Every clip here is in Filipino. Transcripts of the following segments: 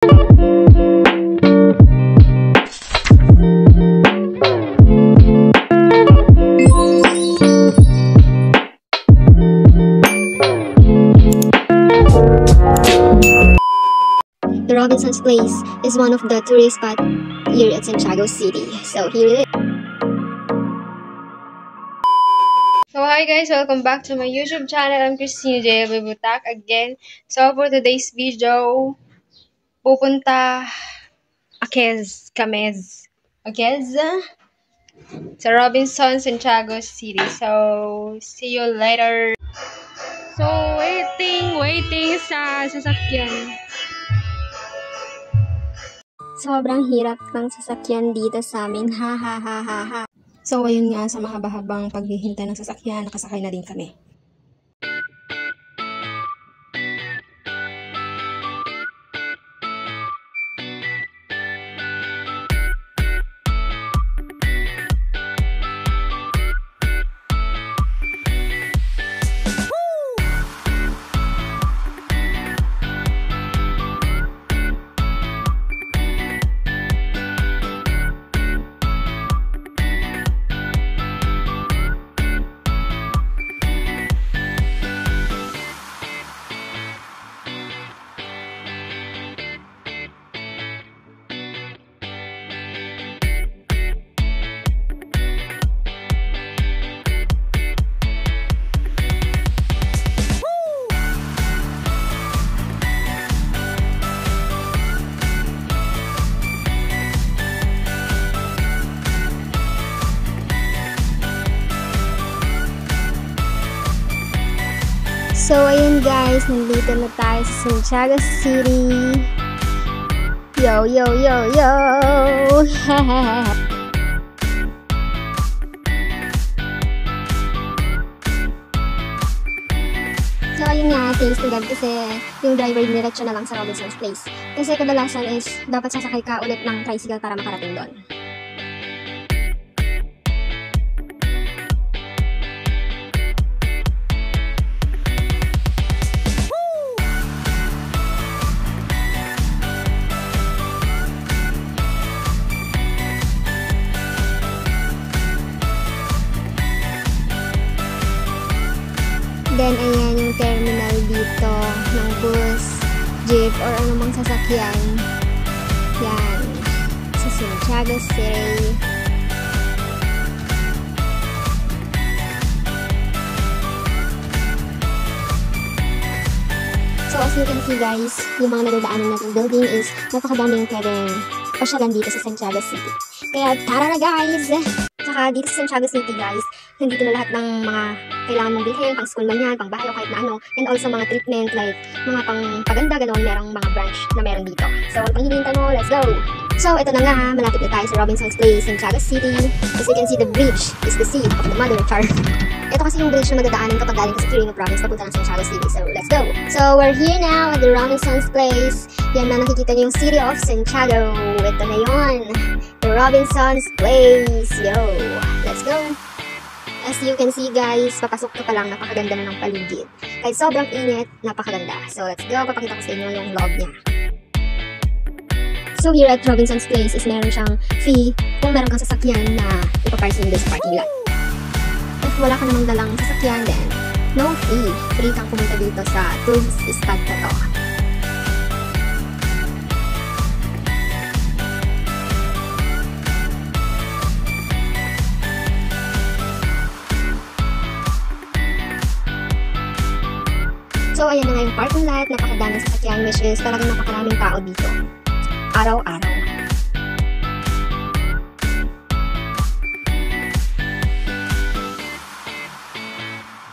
The Robinson's Place is one of the tourist spots here at Santiago City. So here it is. So hi guys, welcome back to my YouTube channel. I'm Christina J. Bubutak again. So for today's video, pupunta Akez sa Robinson, Santiago City. So see you later. So waiting sa sasakyan. Sobrang hirap ng sasakyan dito sa amin. Ha. So, ayun nga, sa mahaba-habang paghihintay ng sasakyan, nakasakay na din kami. So, ayun guys, nandito na tayo sa Santiago City. Yo! So, ayun nga, thanks to God kasi yung driver diretso na lang sa Robinson's Place. Kasi kadalasan is dapat sasakay ka ulit ng tricycle para makarating doon. Then, ayan yung terminal dito ng bus, jeep, or anumang sasakyan. Yan. Sa Santiago City. So, as you can see guys, yung mga nadadaanan natin building is napakadaming pwedeng pasyalan dito sa Santiago City. Kaya, tara na guys! Saka dito sa Santiago City guys, nandito na lahat ng mga kailangan mong bilhin, pang school man yan, pang bahay o kahit na ano, and also mga treatment like mga pang paganda, ganoon, merong mga branch na meron dito. So, pag hinihintay mo, let's go! So, ito na nga, malapit na tayo sa Robinson's Place, Santiago City. As you can see, the bridge is the seat of the mother chart. Ito kasi yung bridge na madadaanan kapag galing ka sa Quirino Province papunta ng Santiago City. So, let's go! So, we're here now at the Robinson's Place. Yan na, nakikita niyo yung City of Santiago. Ito na yun. The Robinson's Place. Yo! Let's go! As you can see guys, papasok ka pa lang, napakaganda na ng paligid. Kahit sobrang init, napakaganda. So, let's go. Papakita ko sa inyo yung loob niya. So, here at Robinson's Place is meron siyang fee kung meron kang sasakyan na ipaparking doon sa parking lot. If wala ka namang dalang sasakyan, then no fee. Free kang pumunta dito sa tourist spot na to. So, ayan na nga yung parking lot. Napakadaming sasakyan, which is talagang napakaraming tao dito. Araw-araw.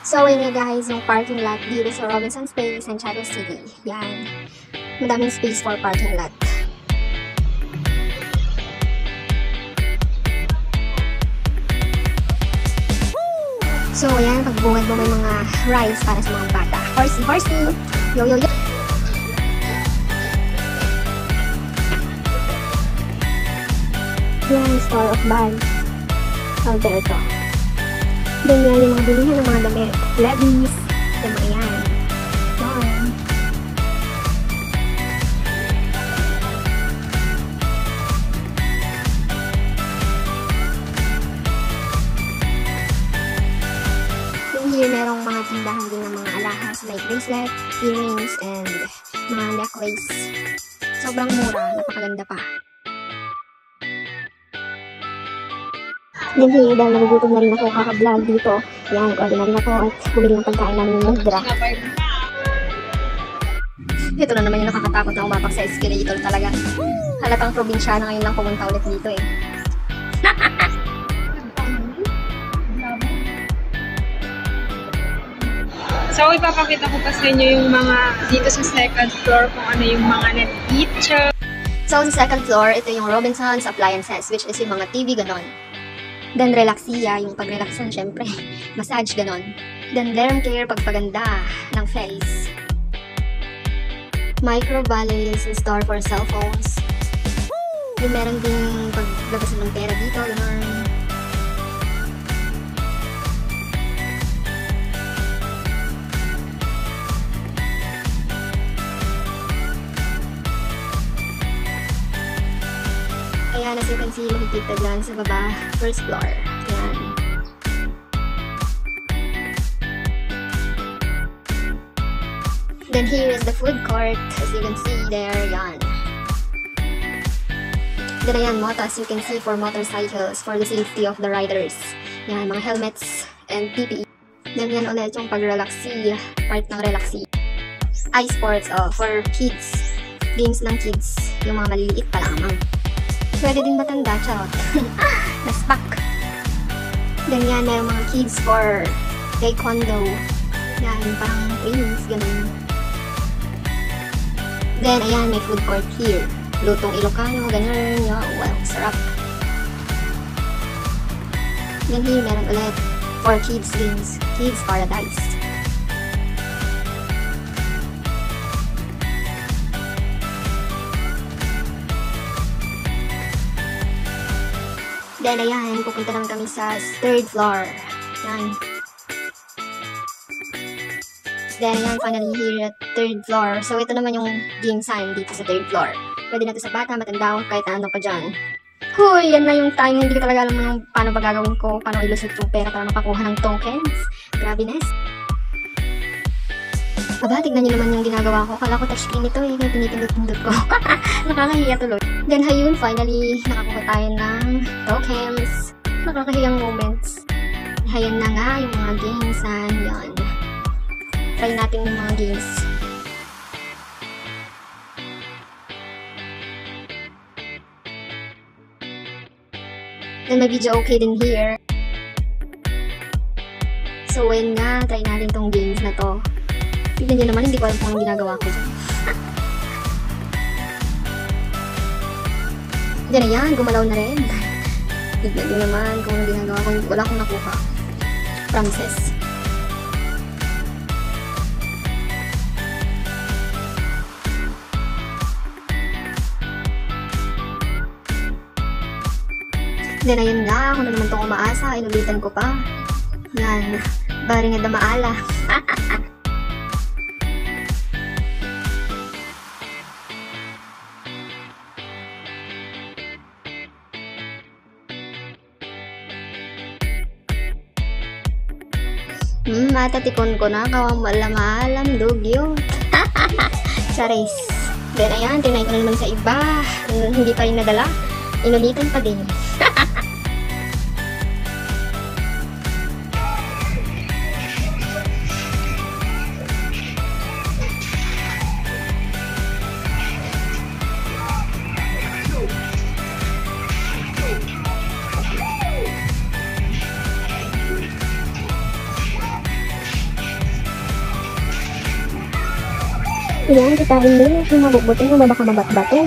So, ayan nga guys, yung parking lot dito sa Robinson's Place, Santiago City. Yan. Madaming space for parking lot. So, ayan, pagbungad mo may mga rides para sa mga bata. Horsey! Yo! Yan, store of bags. Alberto. Then yan yung mga bilihan ng mga damit. Levi's. Yung mga yan. Yan. amulet, earrings, and mga necklace. Sobrang mura, napakaganda pa. Then here, dahil nagugutom na rin ako kaka-vlog dito, yan, order na rin ako at bumili ng pagkain namin ng Mudra. Ito na naman yung nakakatakot na umapak sa escalator talaga. Halatang probinsyana ngayon lang pumunta ulit dito eh. So, ipapakita ko pa sa inyo yung mga dito sa second floor kung ano yung mga net-feature. So, sa second floor, ito yung Robinson's Appliances, which is yung mga TV, ganon. Then, Relaxia, yung pag-relaxan, syempre. Massage, ganon. Then, Derm Care, pagpaganda ng face. Micro Valley is a store for cellphones. Yung meron ding paglabasan ng pera dito, ganon. Ayan, as you can see, makikita dyan sa baba, first floor. Ayan. Then here is the food court, as you can see there, yan. Then ayan, motos, you can see for motorcycles, for the safety of the riders. Yan, mga helmets and PPE. Then yan ulit yung pag-relaxi, part ng relaxi. iSports, for kids. Games ng kids, yung mga maliliit pa lamang. Pwede din matanda, charot. Naspak. Then yan, may mga kids for taekwondo. Yan, parang trainings, ganun. Then, ayan, may food court here. Lutong Ilocano, ganun. Wow, sarap. Then here, meron ulit for kids games. Kids Paradise. Then, ayan, pupunta naman kami sa third floor. Yan. Then, ayan, finally here at third floor. So, ito naman yung game sign dito sa third floor. Pwede na ito sa bata, matanda, kahit ano pa dyan. Huy, yan na yung time. Hindi ko talaga alam yung paano ba gagawin ko, paano ilusot yung pera para makakuha ng tokens. Grabe, Nes. Aba, tignan nyo naman yung ginagawa ko. Kala ko touchscreen ito eh, kaya pinipindot-pindot ko. Nakakahiya tuloy. Then, ayun, finally, nakakuha tayo ng tokens. Nakakahiyang moments. Ayun na nga, yung mga games, yan. Try natin yung mga games. Then, may video okay din here. So, ayun nga, try natin tong games na to. Tignan nyo naman, hindi ko alam kung anong ginagawa ko dyan. Diyan na yan, gumalaw na rin. Tignan nyo naman kung anong ginagawa ko. Wala akong nakuha. Promises. Then ayun nga, ako na naman itong umaasa. Inulitan ko pa. Yan, baring na maala. Matatikon ko na, kawang malam dugyot. Charis. Then ayan, tinay ko na naman sa iba. Hindi pa rin nadala. Inulitan pa din. Yan, kitain din yung mabubutin kung baka mabat-bato.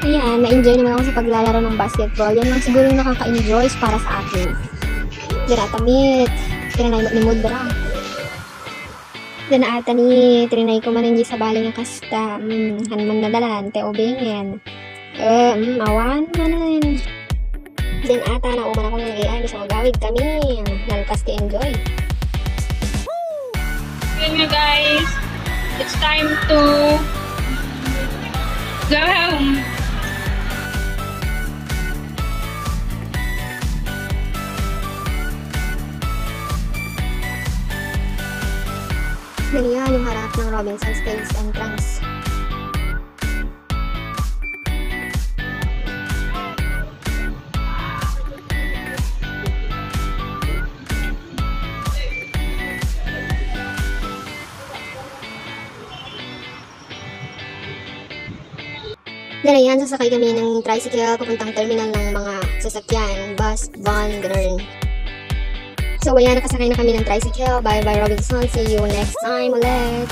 Ayan, na-enjoy naman ako sa paglalaro ng basketball. Yan lang siguro yung nakaka-enjoy para sa akin. Dinatamit. Tinanay ni Mudra. Dan ata ni trinay ko man hindi sa baling ang kasta. Hanman nadalan, te obingen. Awan manan. Dan ata na umana ko ng AI, bisa magawid kami. Nalpas ti enjoy. Yun nga guys, it's time to go home. Ganyan yung harap ng Robinson's Place entrance. Ganyan, sasakay kami ng tricycle papuntang terminal ng mga sasakyan, bus, van, gano'n. So, ayan, nakasakay na kami ng tricycle. Bye-bye, Robinson. See you next time ulit.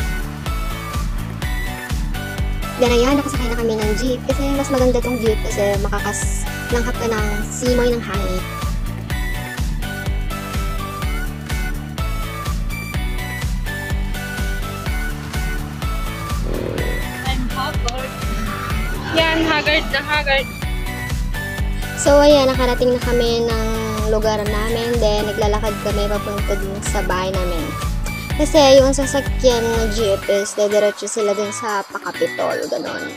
Then, ayan, nakasakay na kami ng jeep. Kasi mas maganda tong jeep kasi makakaslanghap ka ng simoy ng hangin. I'm haggard. Yan, haggard na haggard. So, ayan, nakarating na kami ng lugar namin. Then, naglalakad kami papunta dun sa bahay namin. Kasi yung sasakyan na jeep is dediretso sila dun sa Pakapitol, ganon.